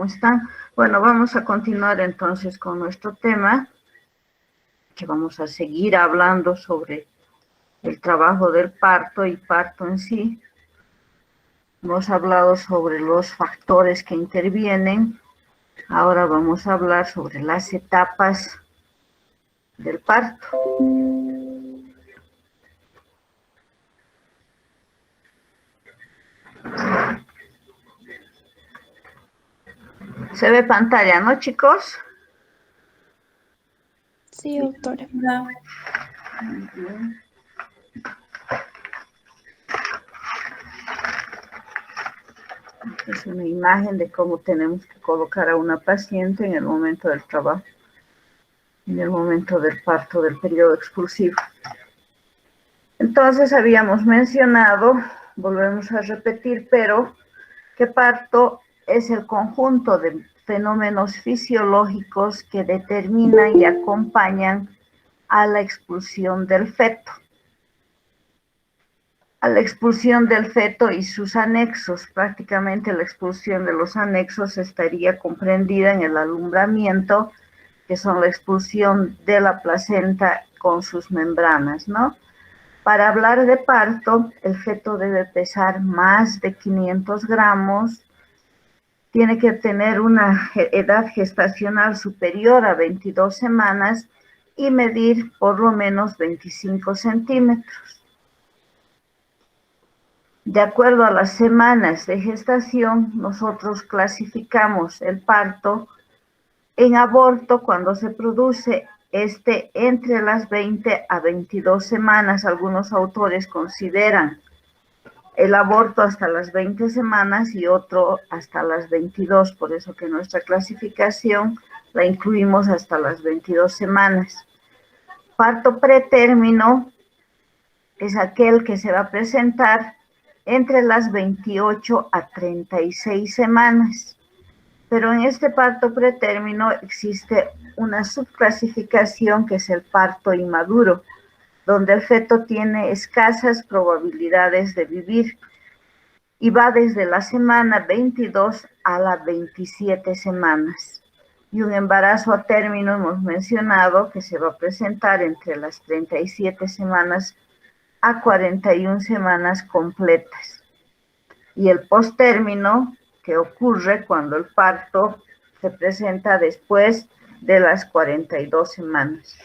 están? Bueno, vamos a continuar entonces con nuestro tema, que vamos a seguir hablando sobre el trabajo del parto y parto en sí. Hemos hablado sobre los factores que intervienen. Ahora vamos a hablar sobre las etapas del parto. Se ve pantalla, ¿no, chicos? Sí, doctora. Muy bien. Es una imagen de cómo tenemos que colocar a una paciente en el momento del trabajo, en el momento del parto, del periodo expulsivo. Entonces habíamos mencionado, volvemos a repetir, pero que parto es el conjunto de fenómenos fisiológicos que determinan y acompañan a la expulsión del feto. A la expulsión del feto y sus anexos. Prácticamente la expulsión de los anexos estaría comprendida en el alumbramiento, que son la expulsión de la placenta con sus membranas, ¿no? Para hablar de parto, el feto debe pesar más de 500 gramos, tiene que tener una edad gestacional superior a 22 semanas y medir por lo menos 25 centímetros. De acuerdo a las semanas de gestación, nosotros clasificamos el parto en aborto cuando se produce entre las 20 a 22 semanas. Algunos autores consideran el aborto hasta las 20 semanas y otro hasta las 22, por eso que nuestra clasificación la incluimos hasta las 22 semanas. Parto pretérmino es aquel que se va a presentar entre las 28 a 36 semanas. Pero en este parto pretérmino existe una subclasificación que es el parto inmaduro, donde el feto tiene escasas probabilidades de vivir y va desde la semana 22 a las 27 semanas. Y un embarazo a término hemos mencionado que se va a presentar entre las 37 semanas a 41 semanas completas. Y el postérmino, que ocurre cuando el parto se presenta después de las 42 semanas.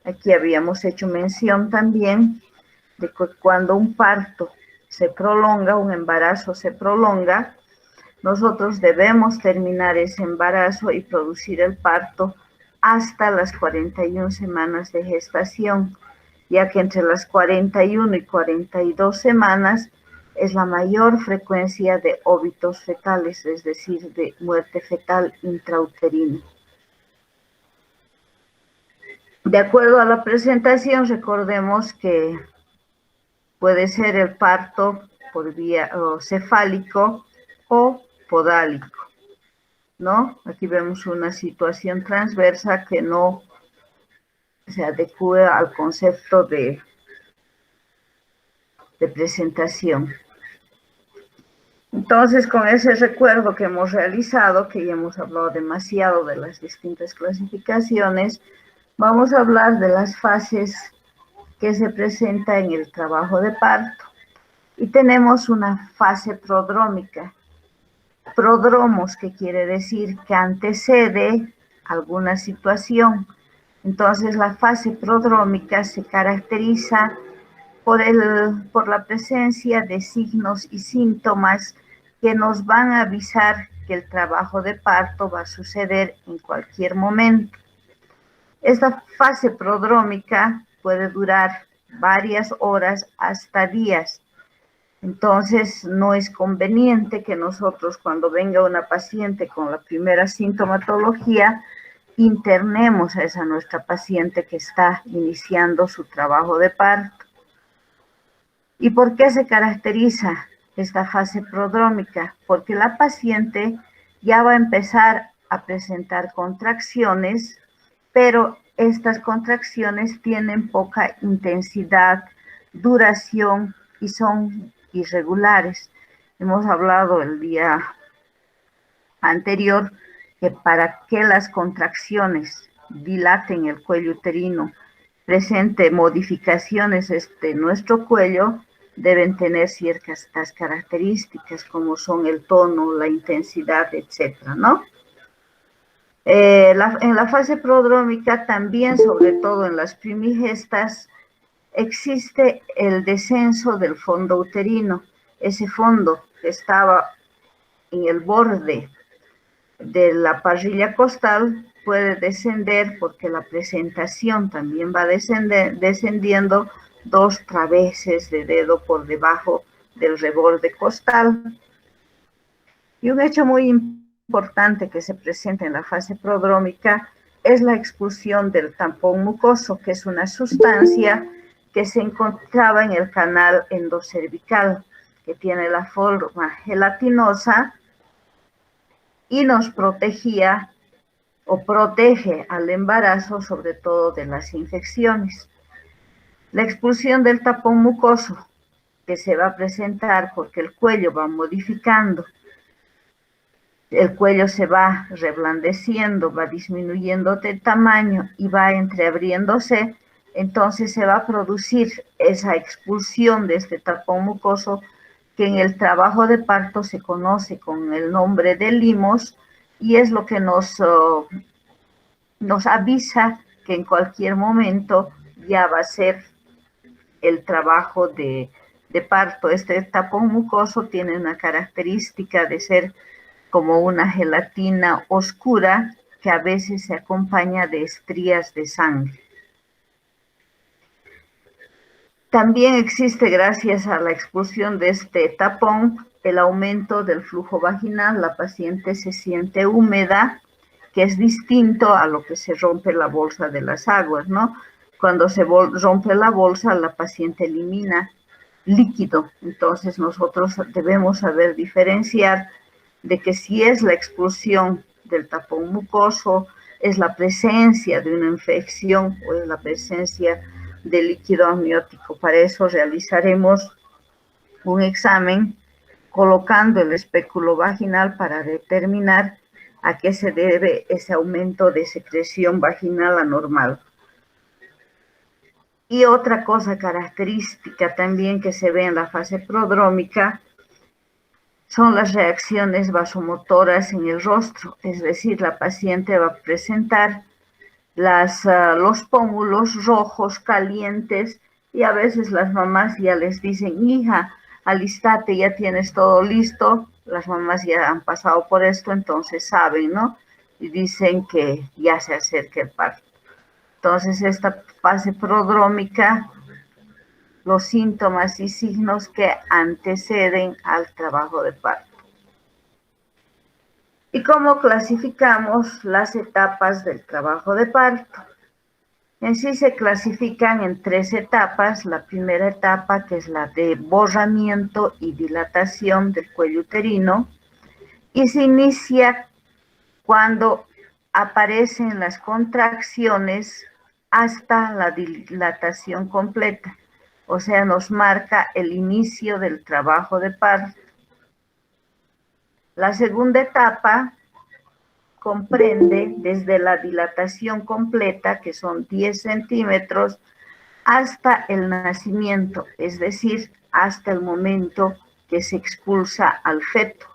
Aquí habíamos hecho mención también de que cuando un parto se prolonga, un embarazo se prolonga, nosotros debemos terminar ese embarazo y producir el parto hasta las 41 semanas de gestación, ya que entre las 41 y 42 semanas es la mayor frecuencia de óbitos fetales, es decir, de muerte fetal intrauterina. De acuerdo a la presentación, recordemos que puede ser el parto por vía cefálico o podálico, ¿no? Aquí vemos una situación transversa que no se adecua al concepto de presentación. Entonces, con ese recuerdo que hemos realizado, que ya hemos hablado demasiado de las distintas clasificaciones, vamos a hablar de las fases que se presenta en el trabajo de parto. Y tenemos una fase prodrómica. Prodromos, que quiere decir que antecede alguna situación. Entonces, la fase prodrómica se caracteriza por la presencia de signos y síntomas que nos van a avisar que el trabajo de parto va a suceder en cualquier momento. Esta fase prodrómica puede durar varias horas hasta días. Entonces, no es conveniente que nosotros, cuando venga una paciente con la primera sintomatología, internemos a esa nuestra paciente que está iniciando su trabajo de parto. ¿Y por qué se caracteriza esta fase prodrómica? Porque la paciente ya va a empezar a presentar contracciones, pero estas contracciones tienen poca intensidad, duración y son irregulares. Hemos hablado el día anterior que para que las contracciones dilaten el cuello uterino, presente modificaciones nuestro cuello, deben tener ciertas características como son el tono, la intensidad, etcétera, ¿no? En la fase prodrómica también, sobre todo en las primigestas, existe el descenso del fondo uterino. Ese fondo que estaba en el borde de la parrilla costal puede descender porque la presentación también va descendiendo 2 traveses de dedo por debajo del reborde costal. Y un hecho muy importante que se presenta en la fase prodrómica es la expulsión del tampón mucoso, que es una sustancia que se encontraba en el canal endocervical, que tiene la forma gelatinosa y nos protegía o protege al embarazo, sobre todo de las infecciones. La expulsión del tapón mucoso, que se va a presentar porque el cuello va modificando, el cuello se va reblandeciendo, va disminuyendo de tamaño y va entreabriéndose, entonces se va a producir esa expulsión de este tapón mucoso que en el trabajo de parto se conoce con el nombre de limos y es lo que nos avisa que en cualquier momento ya va a ser el trabajo de parto. Este tapón mucoso tiene una característica de ser como una gelatina oscura que a veces se acompaña de estrías de sangre. También existe, gracias a la expulsión de este tapón, el aumento del flujo vaginal. La paciente se siente húmeda, que es distinto a lo que se rompe la bolsa de las aguas, ¿no? Cuando se rompe la bolsa, la paciente elimina líquido. Entonces nosotros debemos saber diferenciar de que si es la expulsión del tapón mucoso, es la presencia de una infección o es la presencia de líquido amniótico. Para eso realizaremos un examen colocando el espéculo vaginal para determinar a qué se debe ese aumento de secreción vaginal anormal. Y otra cosa característica también que se ve en la fase prodrómica son las reacciones vasomotoras en el rostro, es decir, la paciente va a presentar los pómulos rojos, calientes, y a veces las mamás ya les dicen, hija, alistate, ya tienes todo listo. Las mamás ya han pasado por esto, entonces saben, ¿no? Y dicen que ya se acerca el parto. Entonces, esta fase prodrómica, los síntomas y signos que anteceden al trabajo de parto. ¿Y cómo clasificamos las etapas del trabajo de parto? En sí se clasifican en 3 etapas. La primera etapa, que es la de borramiento y dilatación del cuello uterino, y se inicia cuando aparecen las contracciones hasta la dilatación completa, o sea, nos marca el inicio del trabajo de parto. La segunda etapa comprende desde la dilatación completa, que son 10 centímetros, hasta el nacimiento, es decir, hasta el momento que se expulsa al feto.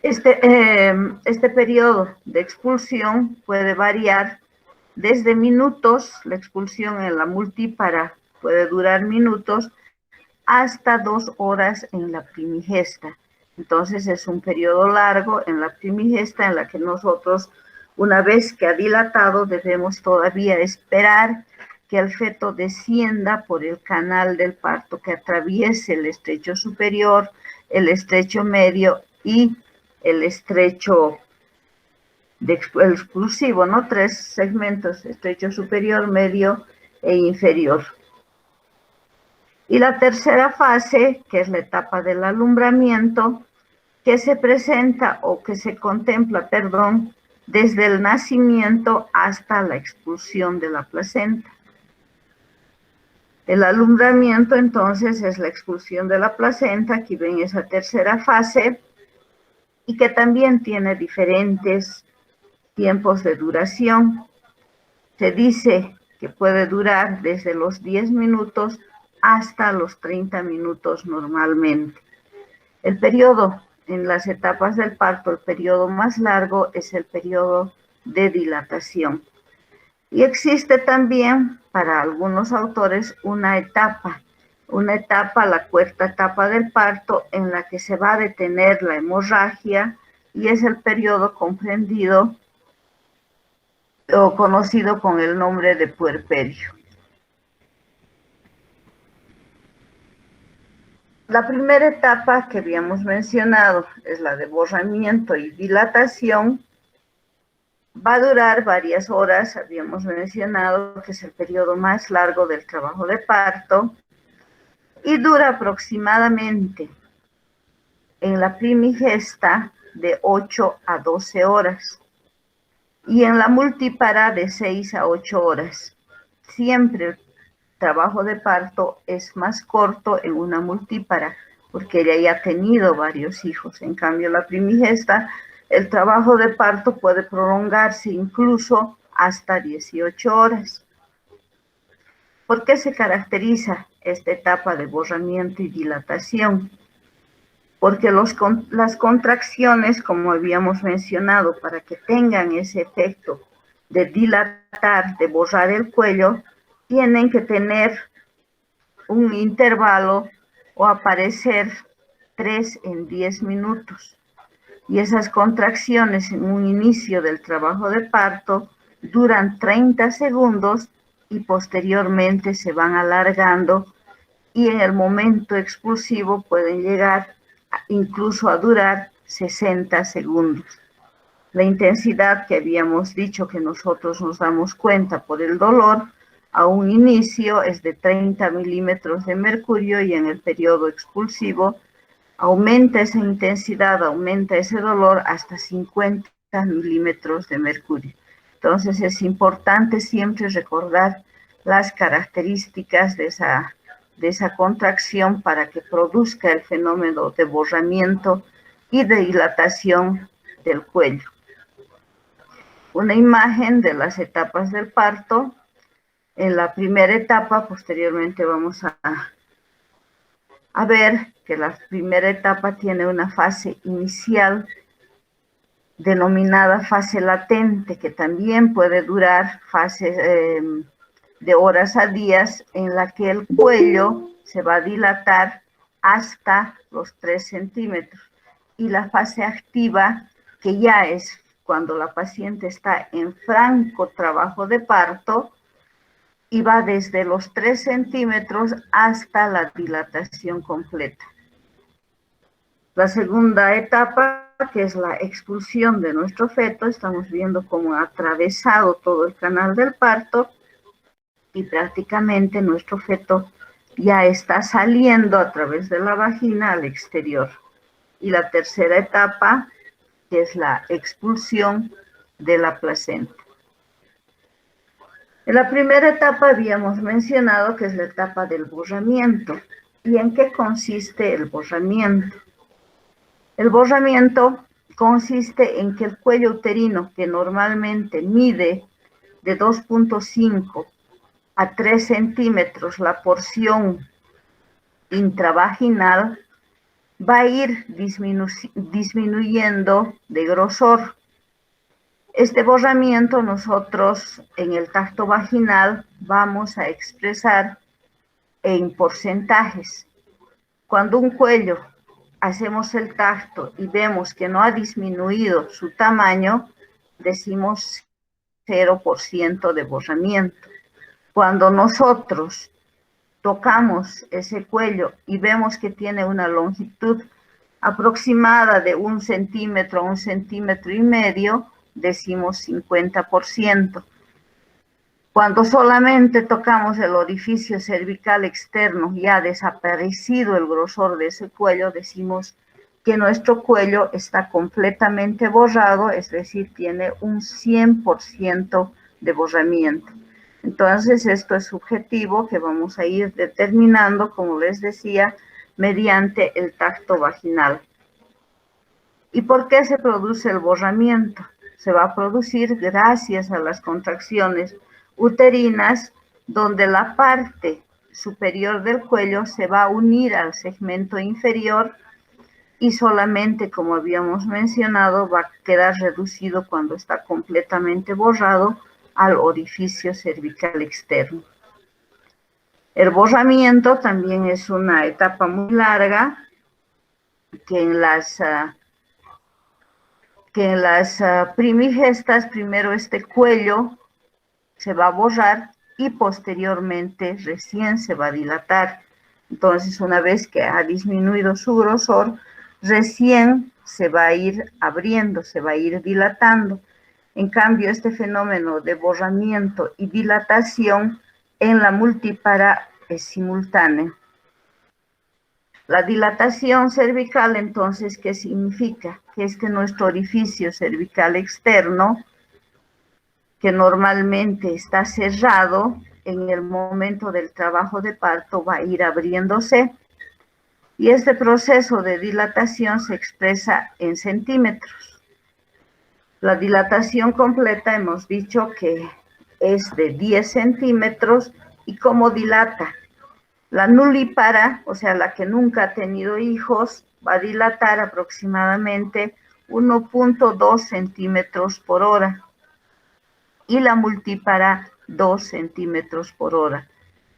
Este periodo de expulsión puede variar desde minutos, la expulsión en la multípara puede durar minutos, hasta 2 horas en la primigesta. Entonces es un periodo largo en la primigesta en la que nosotros, una vez que ha dilatado, debemos todavía esperar que el feto descienda por el canal del parto, que atraviese el estrecho superior, el estrecho medio y el estrecho exclusivo, ¿no? 3 segmentos, estrecho superior, medio e inferior. Y la tercera fase, que es la etapa del alumbramiento, que se presenta o que se contempla, desde el nacimiento hasta la expulsión de la placenta. El alumbramiento, entonces, es la expulsión de la placenta. Aquí ven esa tercera fase, y que también tiene diferentes tiempos de duración. Se dice que puede durar desde los 10 minutos hasta los 30 minutos normalmente. El periodo en las etapas del parto, el periodo más largo es el periodo de dilatación. Y existe también para algunos autores una etapa, la cuarta etapa del parto, en la que se va a detener la hemorragia y es el periodo comprendido o conocido con el nombre de puerperio. La primera etapa que habíamos mencionado es la de borramiento y dilatación. Va a durar varias horas, habíamos mencionado que es el periodo más largo del trabajo de parto y dura aproximadamente en la primigesta de 8 a 12 horas y en la multípara de 6 a 8 horas. Siempre el trabajo de parto es más corto en una multípara porque ella ya ha tenido varios hijos. En cambio, la primigesta, el trabajo de parto puede prolongarse incluso hasta 18 horas. ¿Por qué se caracteriza esta etapa de borramiento y dilatación? Porque las contracciones, como habíamos mencionado, para que tengan ese efecto de dilatar, de borrar el cuello, tienen que tener un intervalo o aparecer 3 en 10 minutos. Y esas contracciones en un inicio del trabajo de parto duran 30 segundos y posteriormente se van alargando y en el momento expulsivo pueden llegar incluso a durar 60 segundos. La intensidad que habíamos dicho que nosotros nos damos cuenta por el dolor a un inicio es de 30 milímetros de mercurio y en el periodo expulsivo aumenta esa intensidad, aumenta ese dolor hasta 50 milímetros de mercurio. Entonces es importante siempre recordar las características de esa contracción para que produzca el fenómeno de borramiento y de dilatación del cuello. Una imagen de las etapas del parto. En la primera etapa, posteriormente vamos a ver que la primera etapa tiene una fase inicial denominada fase latente, que también puede durar fases de horas a días, en la que el cuello se va a dilatar hasta los 3 centímetros. Y la fase activa, que ya es cuando la paciente está en franco trabajo de parto, y va desde los 3 centímetros hasta la dilatación completa. La segunda etapa, que es la expulsión de nuestro feto, estamos viendo cómo ha atravesado todo el canal del parto y prácticamente nuestro feto ya está saliendo a través de la vagina al exterior. Y la tercera etapa, que es la expulsión de la placenta. En la primera etapa habíamos mencionado que es la etapa del borramiento. ¿Y en qué consiste el borramiento? El borramiento consiste en que el cuello uterino, que normalmente mide de 2.5 a 3 centímetros la porción intravaginal, va a ir disminuyendo de grosor. Este borramiento nosotros en el tacto vaginal vamos a expresar en porcentajes. Cuando un cuello hacemos el tacto y vemos que no ha disminuido su tamaño, decimos 0% de borramiento. Cuando nosotros tocamos ese cuello y vemos que tiene una longitud aproximada de 1 centímetro a 1,5 centímetros, decimos 50%. Cuando solamente tocamos el orificio cervical externo y ha desaparecido el grosor de ese cuello, decimos que nuestro cuello está completamente borrado, es decir, tiene un 100% de borramiento. Entonces, esto es subjetivo que vamos a ir determinando, como les decía, mediante el tacto vaginal. ¿Y por qué se produce el borramiento? Se va a producir gracias a las contracciones uterinas, donde la parte superior del cuello se va a unir al segmento inferior y solamente, como habíamos mencionado, va a quedar reducido cuando está completamente borrado al orificio cervical externo. El borramiento también es una etapa muy larga que en las primigestas, primero este cuello se va a borrar y posteriormente recién se va a dilatar. Entonces, una vez que ha disminuido su grosor, recién se va a ir abriendo, se va a ir dilatando. En cambio, este fenómeno de borramiento y dilatación en la multípara es simultáneo. La dilatación cervical, entonces, ¿qué significa? Que es que nuestro orificio cervical externo, que normalmente está cerrado, en el momento del trabajo de parto va a ir abriéndose, y este proceso de dilatación se expresa en centímetros. La dilatación completa hemos dicho que es de 10 centímetros, y ¿cómo dilata? La nulípara, o sea, la que nunca ha tenido hijos, va a dilatar aproximadamente 1.2 centímetros por hora, y la multípara 2 centímetros por hora.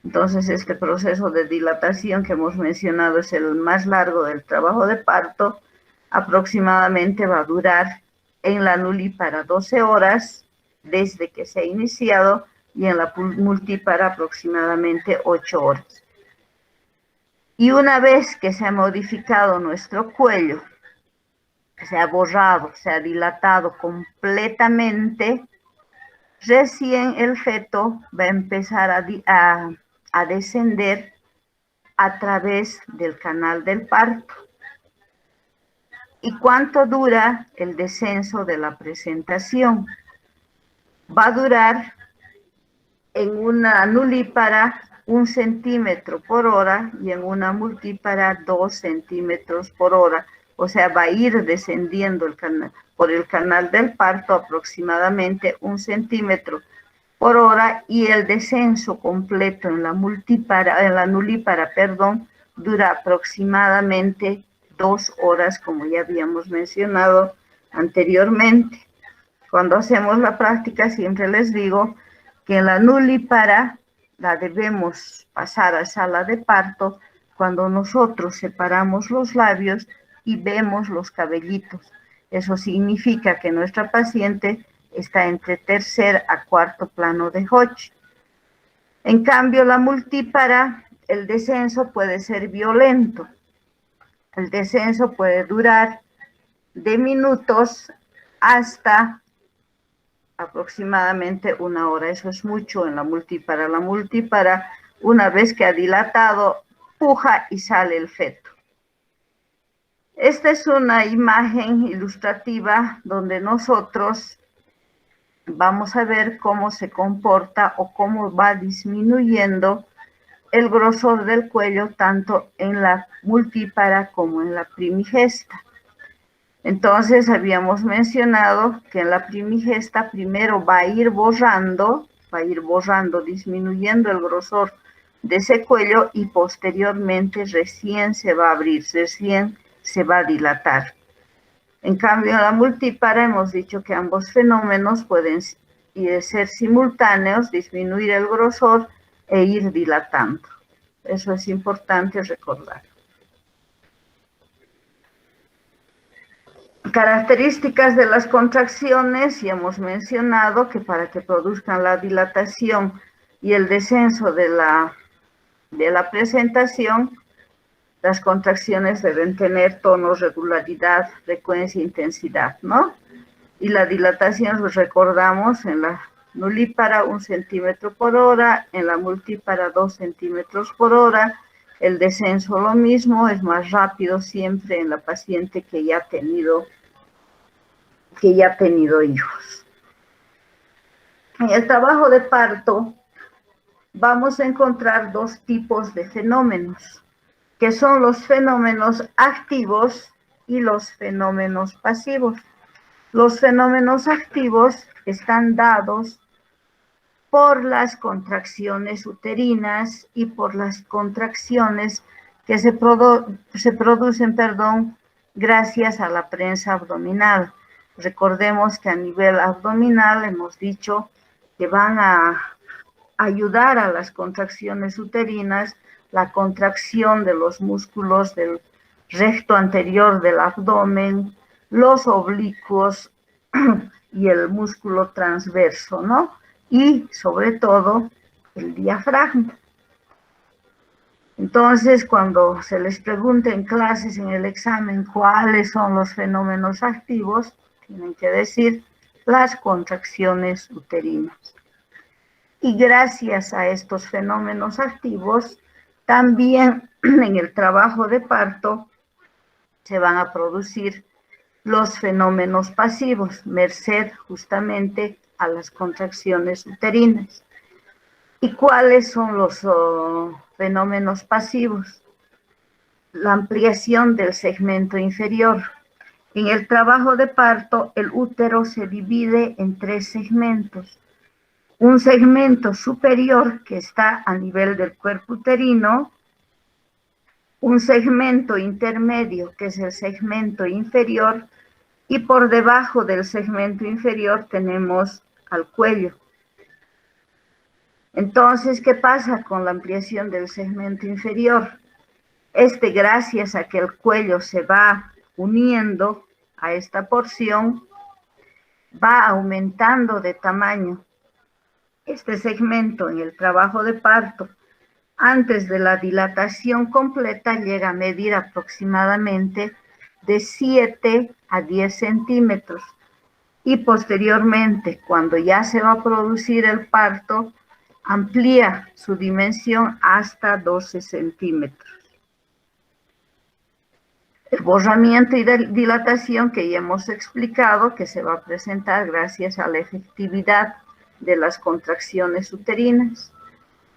Entonces, este proceso de dilatación que hemos mencionado es el más largo del trabajo de parto. Aproximadamente va a durar en la nulípara 12 horas desde que se ha iniciado, y en la multípara aproximadamente 8 horas. Y una vez que se ha modificado nuestro cuello, se ha borrado, se ha dilatado completamente, recién el feto va a empezar a descender a través del canal del parto. ¿Y cuánto dura el descenso de la presentación? Va a durar en una nulípara 1 centímetro por hora y en una multípara 2 centímetros por hora. O sea, va a ir descendiendo por el canal del parto aproximadamente 1 centímetro por hora, y el descenso completo en la nulípara, dura aproximadamente 2 horas, como ya habíamos mencionado anteriormente. Cuando hacemos la práctica siempre les digo que en la nulípara la debemos pasar a sala de parto cuando nosotros separamos los labios y vemos los cabellitos. Eso significa que nuestra paciente está entre tercer a cuarto plano de Hodge. En cambio, la multípara, el descenso puede ser violento. El descenso puede durar de minutos hasta aproximadamente 1 hora. Eso es mucho en la multípara. La multípara, una vez que ha dilatado, puja y sale el feto. Esta es una imagen ilustrativa donde nosotros vamos a ver cómo se comporta o cómo va disminuyendo el grosor del cuello tanto en la multípara como en la primigesta. Entonces habíamos mencionado que en la primigesta primero va a ir borrando, disminuyendo el grosor de ese cuello, y posteriormente recién se va a abrir, recién se va a dilatar. En cambio, en la multípara hemos dicho que ambos fenómenos pueden ser simultáneos, disminuir el grosor e ir dilatando. Eso es importante recordar. Características de las contracciones, y hemos mencionado que para que produzcan la dilatación y el descenso de la presentación, las contracciones deben tener tono, regularidad, frecuencia e intensidad, ¿no? Y la dilatación, pues recordamos, en la nulípara 1 centímetro por hora, en la multípara 2 centímetros por hora. El descenso lo mismo, es más rápido siempre en la paciente que ya ha tenido hijos. En el trabajo de parto vamos a encontrar 2 tipos de fenómenos, que son los fenómenos activos y los fenómenos pasivos. Los fenómenos activos están dados por las contracciones uterinas y por las contracciones que se producen, gracias a la prensa abdominal. Recordemos que a nivel abdominal hemos dicho que van a ayudar a las contracciones uterinas, la contracción de los músculos del recto anterior del abdomen, los oblicuos y el músculo transverso, ¿no? Y sobre todo el diafragma. Entonces, cuando se les pregunta en clases, en el examen, cuáles son los fenómenos activos, tienen que decir las contracciones uterinas. Y gracias a estos fenómenos activos, también en el trabajo de parto se van a producir los fenómenos pasivos, merced justamente a las contracciones uterinas. ¿Y cuáles son los fenómenos pasivos? La ampliación del segmento inferior. En el trabajo de parto, el útero se divide en 3 segmentos. Un segmento superior que está a nivel del cuerpo uterino, un segmento intermedio que es el segmento inferior, y por debajo del segmento inferior tenemos al cuello. Entonces, ¿qué pasa con la ampliación del segmento inferior? Gracias a que el cuello se va uniendo a esta porción, va aumentando de tamaño. Este segmento en el trabajo de parto, antes de la dilatación completa, llega a medir aproximadamente de 7 a 10 centímetros. Y posteriormente, cuando ya se va a producir el parto, amplía su dimensión hasta 12 centímetros. El borramiento y dilatación que ya hemos explicado, que se va a presentar gracias a la efectividad de las contracciones uterinas.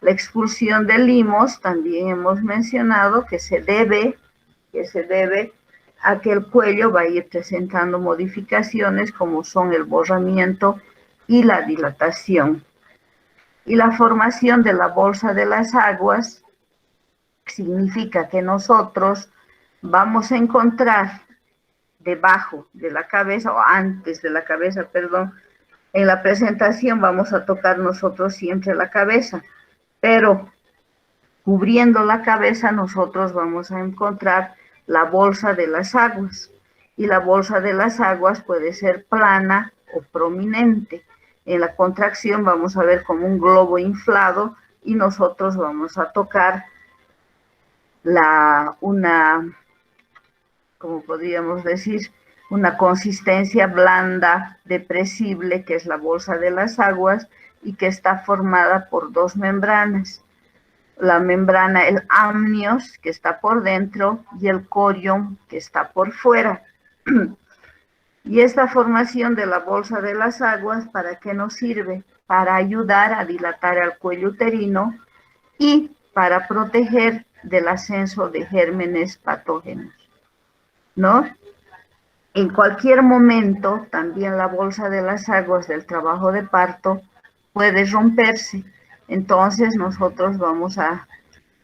La expulsión de limos, también hemos mencionado que se debe a que el cuello va a ir presentando modificaciones como son el borramiento y la dilatación. Y la formación de la bolsa de las aguas significa que nosotros vamos a encontrar debajo de la cabeza, o antes de la cabeza, perdón, en la presentación vamos a tocar nosotros siempre la cabeza, pero cubriendo la cabeza nosotros vamos a encontrar la bolsa de las aguas, y la bolsa de las aguas puede ser plana o prominente. En la contracción vamos a ver como un globo inflado y nosotros vamos a tocar como podríamos decir, una consistencia blanda, depresible, que es la bolsa de las aguas y que está formada por 2 membranas. La membrana, el amnios, que está por dentro, y el corium, que está por fuera. Y esta formación de la bolsa de las aguas, ¿para qué nos sirve? Para ayudar a dilatar al cuello uterino y para proteger del ascenso de gérmenes patógenos, ¿no? En cualquier momento, también la bolsa de las aguas del trabajo de parto puede romperse. Entonces, nosotros vamos a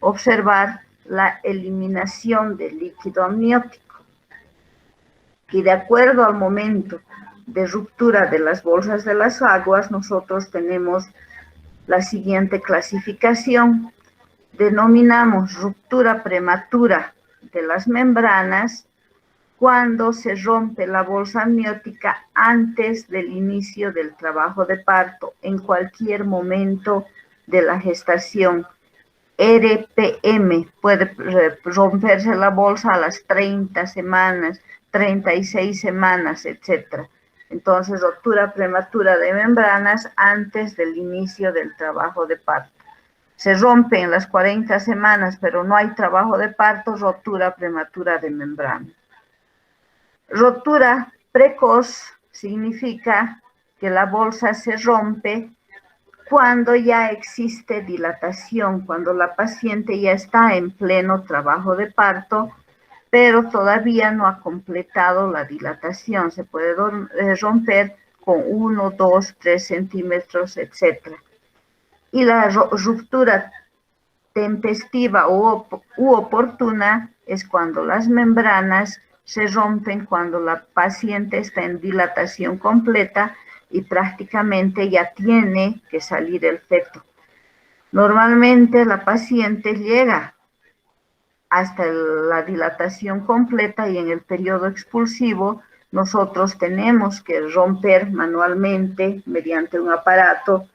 observar la eliminación del líquido amniótico. Y de acuerdo al momento de ruptura de las bolsas de las aguas, nosotros tenemos la siguiente clasificación. Denominamos ruptura prematura de las membranas cuando se rompe la bolsa amniótica antes del inicio del trabajo de parto, en cualquier momento de la gestación. RPM, puede romperse la bolsa a las 30 semanas, 36 semanas, etc. Entonces, ruptura prematura de membranas antes del inicio del trabajo de parto. Se rompe en las 40 semanas, pero no hay trabajo de parto, ruptura prematura de membrana. Ruptura precoz significa que la bolsa se rompe cuando ya existe dilatación, cuando la paciente ya está en pleno trabajo de parto, pero todavía no ha completado la dilatación. Se puede romper con 1, 2, 3 centímetros, etc. Y la ruptura tempestiva u oportuna es cuando las membranas se rompen cuando la paciente está en dilatación completa y prácticamente ya tiene que salir el feto. Normalmente la paciente llega hasta la dilatación completa y en el periodo expulsivo nosotros tenemos que romper manualmente mediante un aparato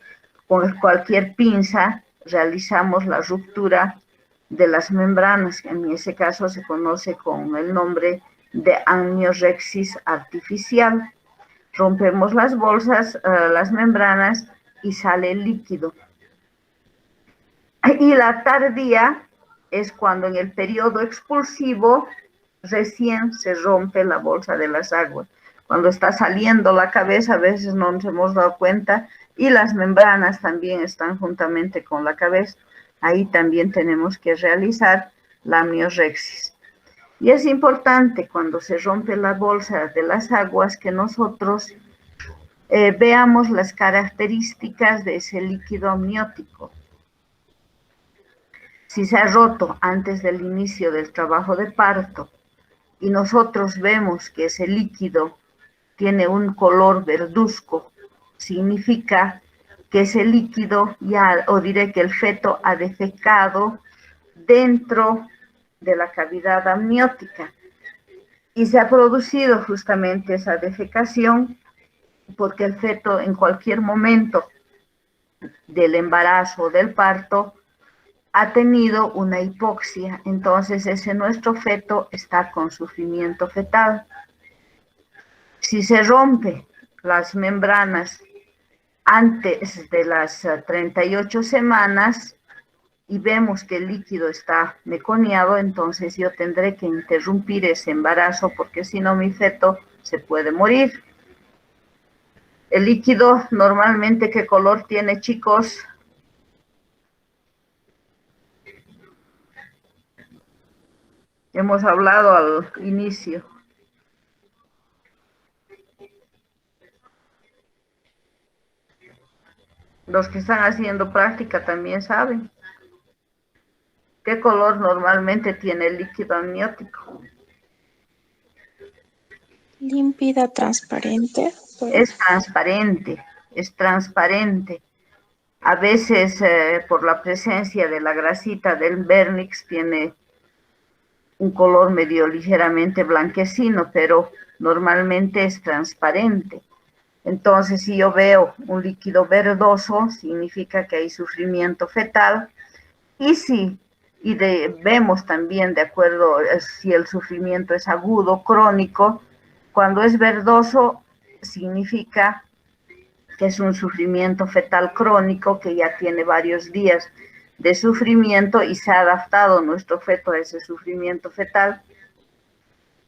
con cualquier pinza. Realizamos la ruptura de las membranas, que en ese caso se conoce con el nombre de amniorexis artificial. Rompemos las bolsas, las membranas y sale el líquido. Y la tardía es cuando en el periodo expulsivo recién se rompe la bolsa de las aguas. Cuando está saliendo la cabeza, a veces no nos hemos dado cuenta, y las membranas también están juntamente con la cabeza. Ahí también tenemos que realizar la amniorexis. Y es importante cuando se rompe la bolsa de las aguas que nosotros veamos las características de ese líquido amniótico. Si se ha roto antes del inicio del trabajo de parto y nosotros vemos que ese líquido tiene un color verduzco, significa que ese líquido ya, o diré que el feto ha defecado dentro de la cavidad amniótica y se ha producido justamente esa defecación porque el feto en cualquier momento del embarazo o del parto ha tenido una hipoxia, entonces ese nuestro feto está con sufrimiento fetal. Si se rompe las membranas antes de las 38 semanas y vemos que el líquido está meconiado, entonces yo tendré que interrumpir ese embarazo porque si no mi feto se puede morir. El líquido normalmente, ¿qué color tiene, chicos? Hemos hablado al inicio. Los que están haciendo práctica también saben. ¿Qué color normalmente tiene el líquido amniótico? Límpida, transparente. Es transparente, es transparente. A veces por la presencia de la grasita del vernix tiene un color medio ligeramente blanquecino, pero normalmente es transparente. Entonces, si yo veo un líquido verdoso, significa que hay sufrimiento fetal. Vemos también, de acuerdo, si el sufrimiento es agudo, crónico, cuando es verdoso, significa que es un sufrimiento fetal crónico que ya tiene varios días de sufrimiento y se ha adaptado nuestro feto a ese sufrimiento fetal.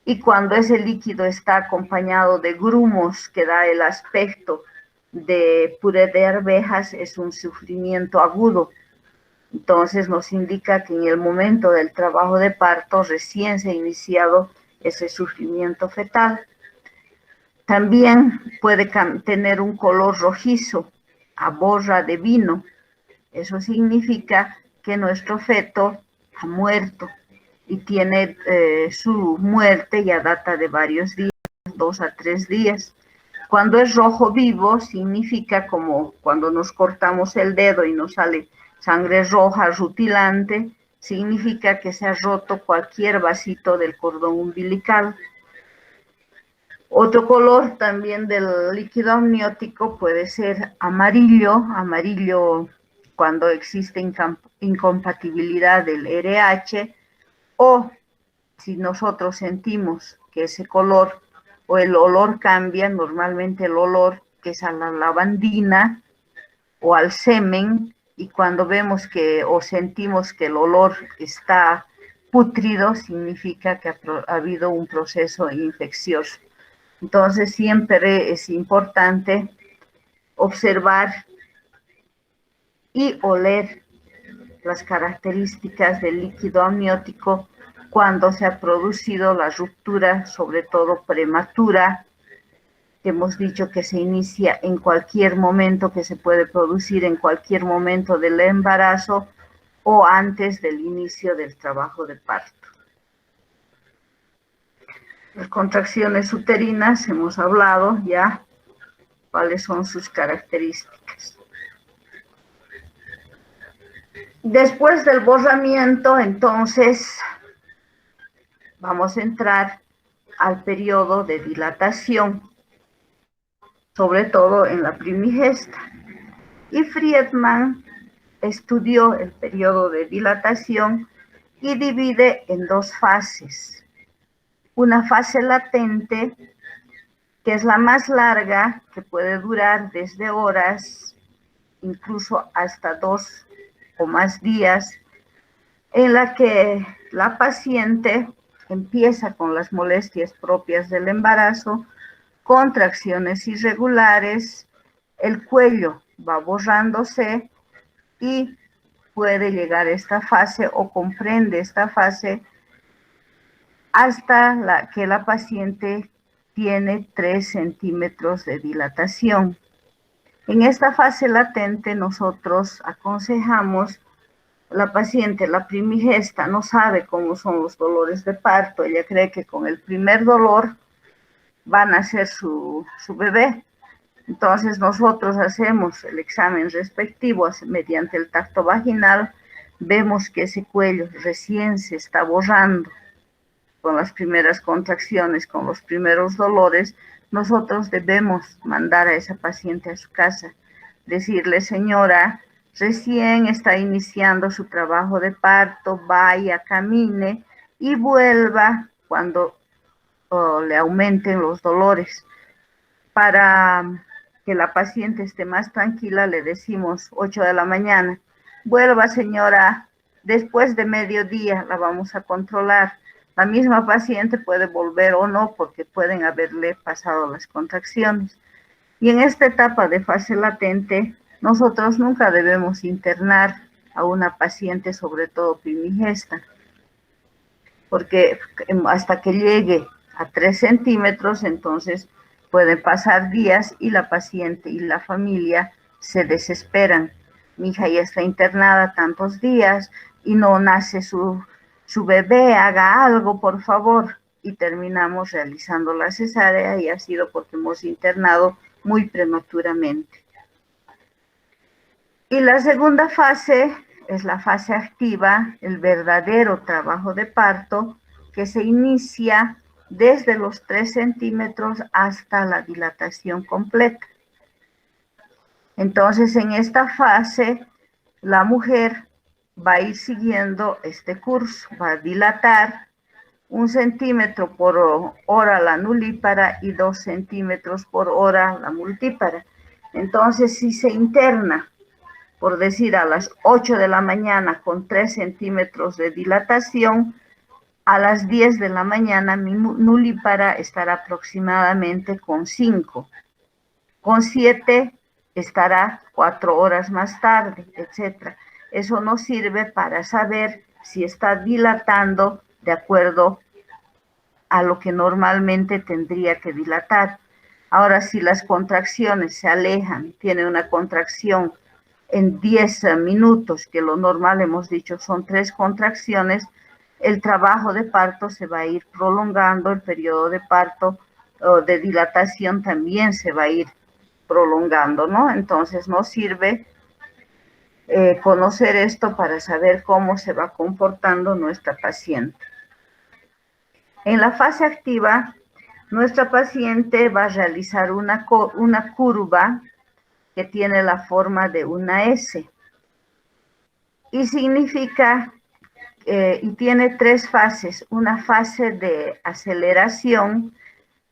Y cuando ese líquido está acompañado de grumos que da el aspecto de puré de arvejas, es un sufrimiento agudo. Entonces nos indica que en el momento del trabajo de parto recién se ha iniciado ese sufrimiento fetal. También puede tener un color rojizo, a borra de vino. Eso significa que nuestro feto ha muerto y tiene su muerte ya data de varios días, 2 a 3 días. Cuando es rojo vivo, significa como cuando nos cortamos el dedo y nos sale sangre roja rutilante, significa que se ha roto cualquier vasito del cordón umbilical. Otro color también del líquido amniótico puede ser amarillo, amarillo cuando existe incompatibilidad del RH, o si nosotros sentimos que ese color o el olor cambia, normalmente el olor que es a la lavandina o al semen, y cuando vemos que o sentimos que el olor está pútrido, significa que ha habido un proceso infeccioso. Entonces siempre es importante observar y oler las características del líquido amniótico cuando se ha producido la ruptura, sobre todo prematura, que hemos dicho que se inicia en cualquier momento, que se puede producir en cualquier momento del embarazo o antes del inicio del trabajo de parto. Las contracciones uterinas, hemos hablado ya cuáles son sus características. Después del borramiento, entonces, vamos a entrar al periodo de dilatación, sobre todo en la primigesta. Y Friedman estudió el periodo de dilatación y divide en dos fases. Una fase latente, que es la más larga, que puede durar desde horas, incluso hasta 2 o más días, en la que la paciente empieza con las molestias propias del embarazo, contracciones irregulares, el cuello va borrándose y puede llegar a esta fase o comprende esta fase hasta que la paciente tiene 3 centímetros de dilatación. En esta fase latente nosotros aconsejamos la paciente, la primigesta, no sabe cómo son los dolores de parto, ella cree que con el primer dolor va a nacer su bebé. Entonces nosotros hacemos el examen respectivo mediante el tacto vaginal, vemos que ese cuello recién se está borrando con las primeras contracciones, con los primeros dolores. Nosotros debemos mandar a esa paciente a su casa, decirle: señora, recién está iniciando su trabajo de parto, vaya, camine y vuelva cuando le aumenten los dolores. Para que la paciente esté más tranquila, le decimos 8 de la mañana, vuelva señora, después de mediodía la vamos a controlar. La misma paciente puede volver o no, porque pueden haberle pasado las contracciones. Y en esta etapa de fase latente, nosotros nunca debemos internar a una paciente, sobre todo primigesta, porque hasta que llegue a 3 centímetros, entonces pueden pasar días y la paciente y la familia se desesperan. Mi hija ya está internada tantos días y no nace su bebé, haga algo, por favor. Y terminamos realizando la cesárea, y ha sido porque hemos internado muy prematuramente. Y la segunda fase es la fase activa, el verdadero trabajo de parto, que se inicia desde los 3 centímetros hasta la dilatación completa. Entonces, en esta fase, la mujer va a ir siguiendo este curso, va a dilatar 1 centímetro por hora la nulípara y 2 centímetros por hora la multípara. Entonces, si se interna, por decir, a las 8 de la mañana con 3 centímetros de dilatación, a las 10 de la mañana mi nulípara estará aproximadamente con 5. Con 7 estará 4 horas más tarde, etc. Eso nos sirve para saber si está dilatando de acuerdo a lo que normalmente tendría que dilatar. Ahora, si las contracciones se alejan, tiene una contracción en 10 minutos, que lo normal hemos dicho son 3 contracciones, el trabajo de parto se va a ir prolongando, el periodo de parto o de dilatación también se va a ir prolongando, ¿no? Entonces nos sirve conocer esto para saber cómo se va comportando nuestra paciente. En la fase activa, nuestra paciente va a realizar una curva que tiene la forma de una S. Y significa, y tiene 3 fases. Una fase de aceleración,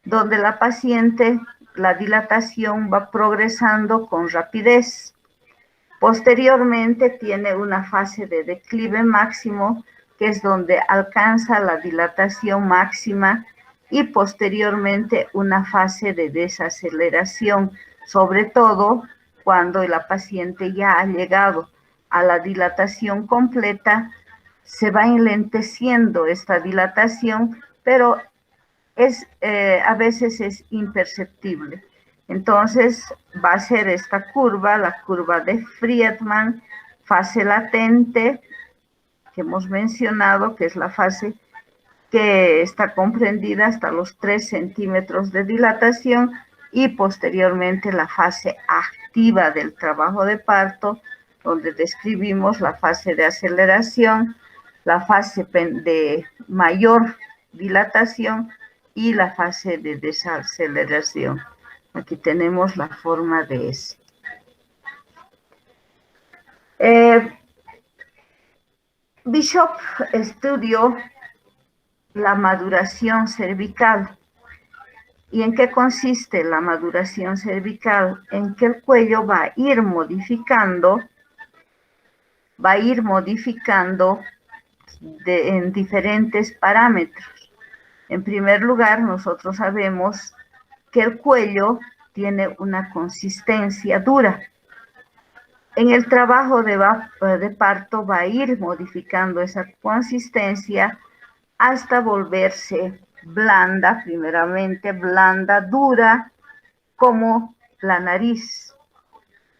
donde la paciente, la dilatación va progresando con rapidez. Posteriormente tiene una fase de declive máximo, que es donde alcanza la dilatación máxima, y posteriormente una fase de desaceleración, sobre todo cuando la paciente ya ha llegado a la dilatación completa, se va enlenteciendo esta dilatación, pero a veces es imperceptible. Entonces va a ser esta curva, la curva de Friedman, fase latente, que hemos mencionado, que es la fase que está comprendida hasta los 3 centímetros de dilatación, y posteriormente la fase activa del trabajo de parto, donde describimos la fase de aceleración, la fase de mayor dilatación y la fase de desaceleración. Aquí tenemos la forma de S. Bishop estudió la maduración cervical. ¿Y en qué consiste la maduración cervical? En que el cuello va a ir modificando en diferentes parámetros. En primer lugar, nosotros sabemos que el cuello tiene una consistencia dura. En el trabajo de parto va a ir modificando esa consistencia hasta volverse blanda, primeramente blanda, dura como la nariz,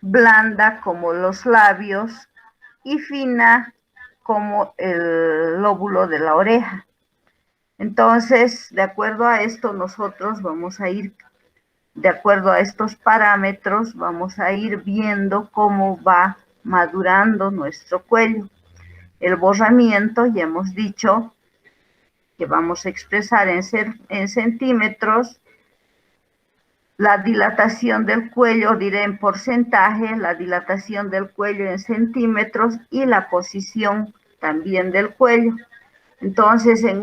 blanda como los labios y fina como el lóbulo de la oreja. Entonces, de acuerdo a esto, nosotros vamos a ir, de acuerdo a estos parámetros, vamos a ir viendo cómo va madurando nuestro cuello. El borramiento, ya hemos dicho, que vamos a expresar en centímetros, la dilatación del cuello, diré en porcentaje, la dilatación del cuello en centímetros y la posición también del cuello. Entonces, en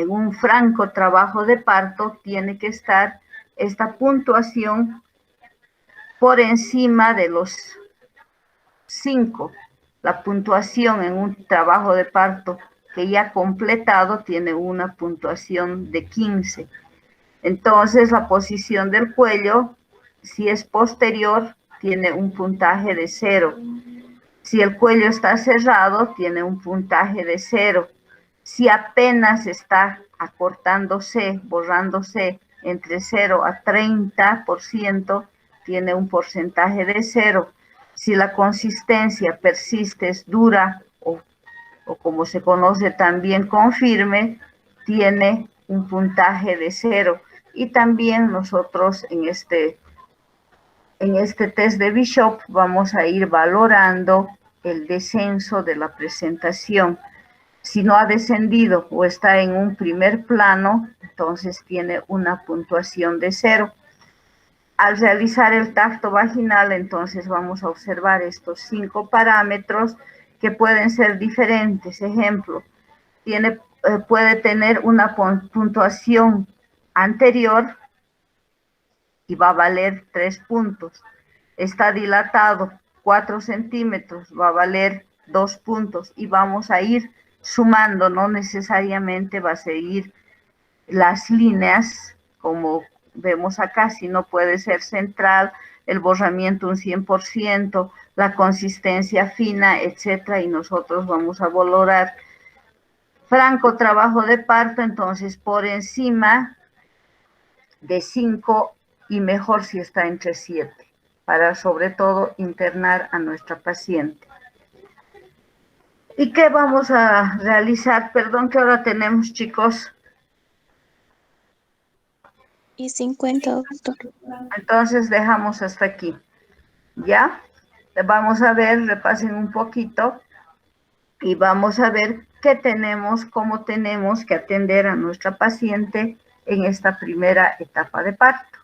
un franco trabajo de parto tiene que estar esta puntuación por encima de los 5. La puntuación en un trabajo de parto que ya completado tiene una puntuación de 15. Entonces, la posición del cuello, si es posterior, tiene un puntaje de 0. Si el cuello está cerrado, tiene un puntaje de 0. Si apenas está acortándose, borrándose entre 0 a 30%, tiene un porcentaje de 0. Si la consistencia persiste, es dura o como se conoce también con firme, tiene un puntaje de 0. Y también nosotros en este test de Bishop vamos a ir valorando el descenso de la presentación. Si no ha descendido o está en un primer plano, entonces tiene una puntuación de 0. Al realizar el tacto vaginal, entonces vamos a observar estos 5 parámetros que pueden ser diferentes. Ejemplo, puede tener una puntuación anterior y va a valer 3 puntos. Está dilatado 4 centímetros, va a valer 2 puntos y vamos a ir sumando, no necesariamente va a seguir las líneas como vemos acá, sino puede ser central, el borramiento un 100%, la consistencia fina, etcétera, y nosotros vamos a valorar franco trabajo de parto, entonces por encima de 5 y mejor si está entre 7, para sobre todo internar a nuestra paciente. ¿Y qué vamos a realizar? Perdón, ¿qué hora tenemos, chicos? Y 50, doctor. Entonces dejamos hasta aquí. ¿Ya? Vamos a ver, repasen un poquito y vamos a ver qué tenemos, cómo tenemos que atender a nuestra paciente en esta primera etapa de parto.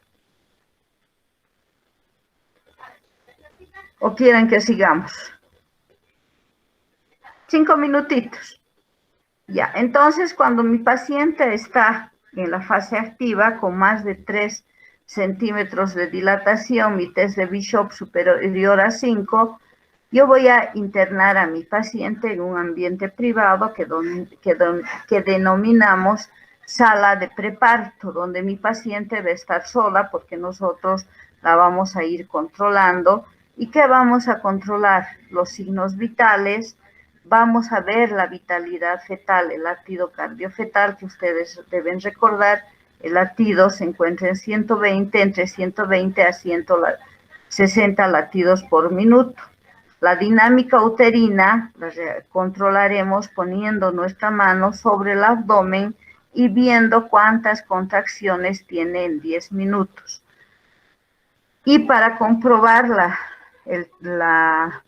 ¿O quieren que sigamos? 5 minutitos. Ya, entonces cuando mi paciente está en la fase activa con más de 3 centímetros de dilatación, mi test de Bishop superior a 5, yo voy a internar a mi paciente en un ambiente privado que denominamos sala de preparto, donde mi paciente va a estar sola porque nosotros la vamos a ir controlando. ¿Y qué vamos a controlar? Los signos vitales, vamos a ver la vitalidad fetal, el latido cardiofetal, que ustedes deben recordar. El latido se encuentra en 120, entre 120 a 160 latidos por minuto. La dinámica uterina la controlaremos poniendo nuestra mano sobre el abdomen y viendo cuántas contracciones tiene en 10 minutos. Y para comprobar la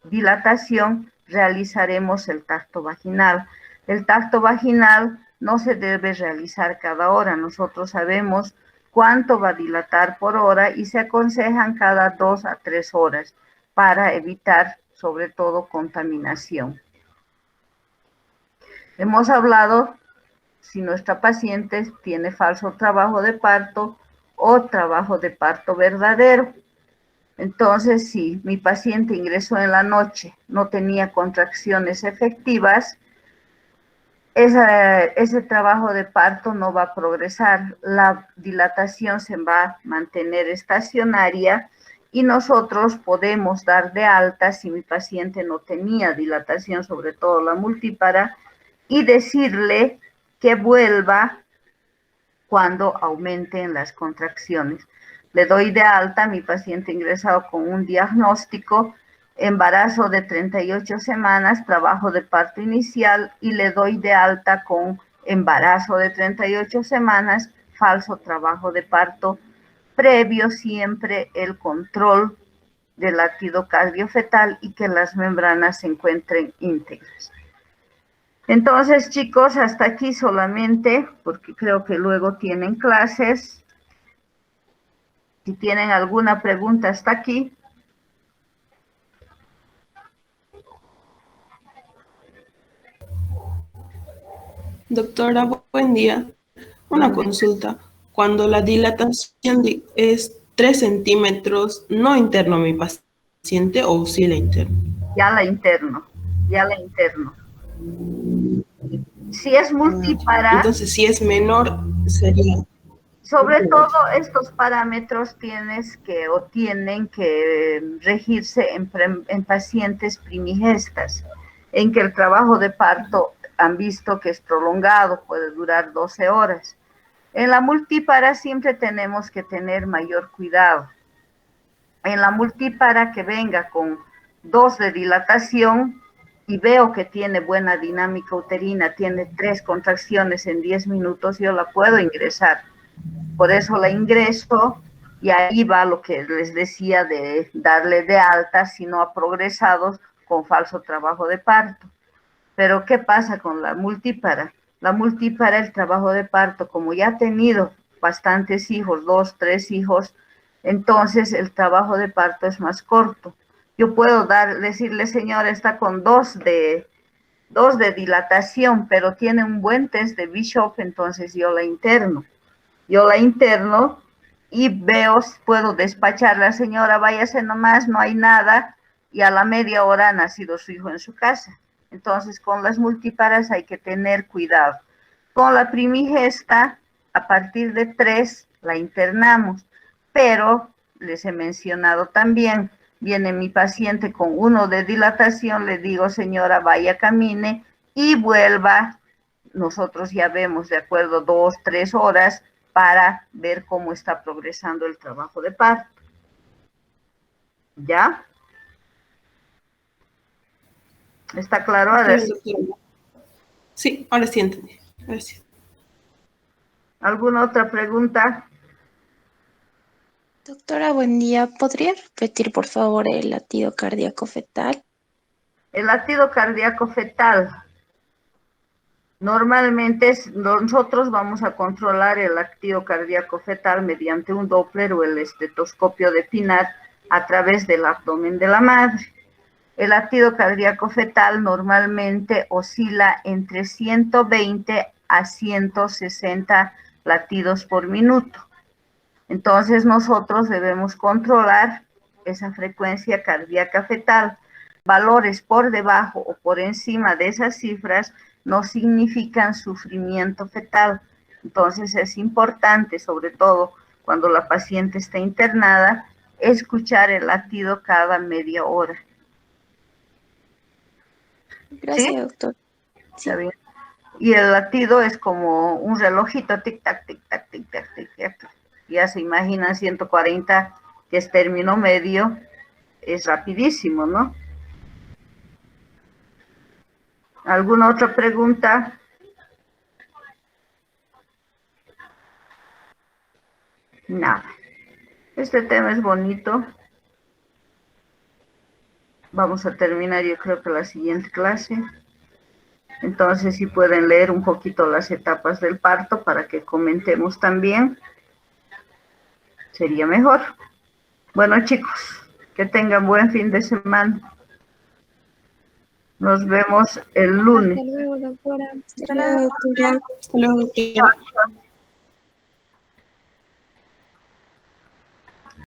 dilatación, realizaremos el tacto vaginal. El tacto vaginal no se debe realizar cada hora. Nosotros sabemos cuánto va a dilatar por hora y se aconsejan cada 2 a 3 horas para evitar, sobre todo, contaminación. Hemos hablado si nuestra paciente tiene falso trabajo de parto o trabajo de parto verdadero. Entonces, si mi paciente ingresó en la noche, no tenía contracciones efectivas, ese trabajo de parto no va a progresar, la dilatación se va a mantener estacionaria y nosotros podemos dar de alta si mi paciente no tenía dilatación, sobre todo la multípara, y decirle que vuelva cuando aumenten las contracciones. Le doy de alta a mi paciente ingresado con un diagnóstico, embarazo de 38 semanas, trabajo de parto inicial, y le doy de alta con embarazo de 38 semanas, falso trabajo de parto, previo siempre el control del latido cardiofetal y que las membranas se encuentren íntegras. Entonces, chicos, hasta aquí solamente, porque creo que luego tienen clases. Si tienen alguna pregunta hasta aquí. Doctora, buen día. Una consulta. Cuando la dilatación es 3 centímetros, ¿no interno a mi paciente o sí la interno? Ya la interno. Si es multípara. Entonces, si es menor, sería... Sobre todo estos parámetros tienen que regirse en pacientes primigestas, en que el trabajo de parto han visto que es prolongado, puede durar 12 horas. En la multípara siempre tenemos que tener mayor cuidado. En la multípara que venga con 2 de dilatación y veo que tiene buena dinámica uterina, tiene 3 contracciones en 10 minutos, yo la puedo ingresar. Por eso la ingreso y ahí va lo que les decía de darle de alta si no ha progresado con falso trabajo de parto. Pero ¿qué pasa con la multípara? La multípara, el trabajo de parto, como ya ha tenido bastantes hijos, 2, 3 hijos, entonces el trabajo de parto es más corto. Yo puedo decirle, señora, está con 2 de dilatación, pero tiene un buen test de Bishop, entonces yo la interno y veo, puedo despachar a la señora, váyase nomás, no hay nada, y a la media hora ha nacido su hijo en su casa. Entonces, con las multíparas hay que tener cuidado. Con la primigesta, a partir de 3, la internamos, pero les he mencionado también, viene mi paciente con 1 de dilatación, le digo, señora, vaya, camine y vuelva. Nosotros ya vemos de acuerdo 2, 3 horas, para ver cómo está progresando el trabajo de parto. ¿Ya? ¿Está claro ahora? Sí, ahora sí entendí. Gracias. ¿Alguna otra pregunta? Doctora, buen día. ¿Podría repetir, por favor, el latido cardíaco fetal? El latido cardíaco fetal. Normalmente nosotros vamos a controlar el latido cardíaco fetal mediante un Doppler o el estetoscopio de Pinat a través del abdomen de la madre. El latido cardíaco fetal normalmente oscila entre 120 a 160 latidos por minuto. Entonces nosotros debemos controlar esa frecuencia cardíaca fetal. Valores por debajo o por encima de esas cifras no significan sufrimiento fetal. Entonces es importante, sobre todo cuando la paciente está internada, escuchar el latido cada media hora. Gracias, ¿Sí? doctor. Sí. Está bien. Y el latido es como un relojito, tic-tac, tic-tac, tic-tac, tic-tac. Ya se imaginan 140, que es término medio, es rapidísimo, ¿no? ¿Alguna otra pregunta? Nada. Este tema es bonito. Vamos a terminar, yo creo que la siguiente clase. Entonces, si pueden leer un poquito las etapas del parto para que comentemos también, sería mejor. Bueno, chicos, que tengan buen fin de semana. Nos vemos el lunes. Hasta luego, doctora. Hasta luego, doctora. Hasta luego, doctora.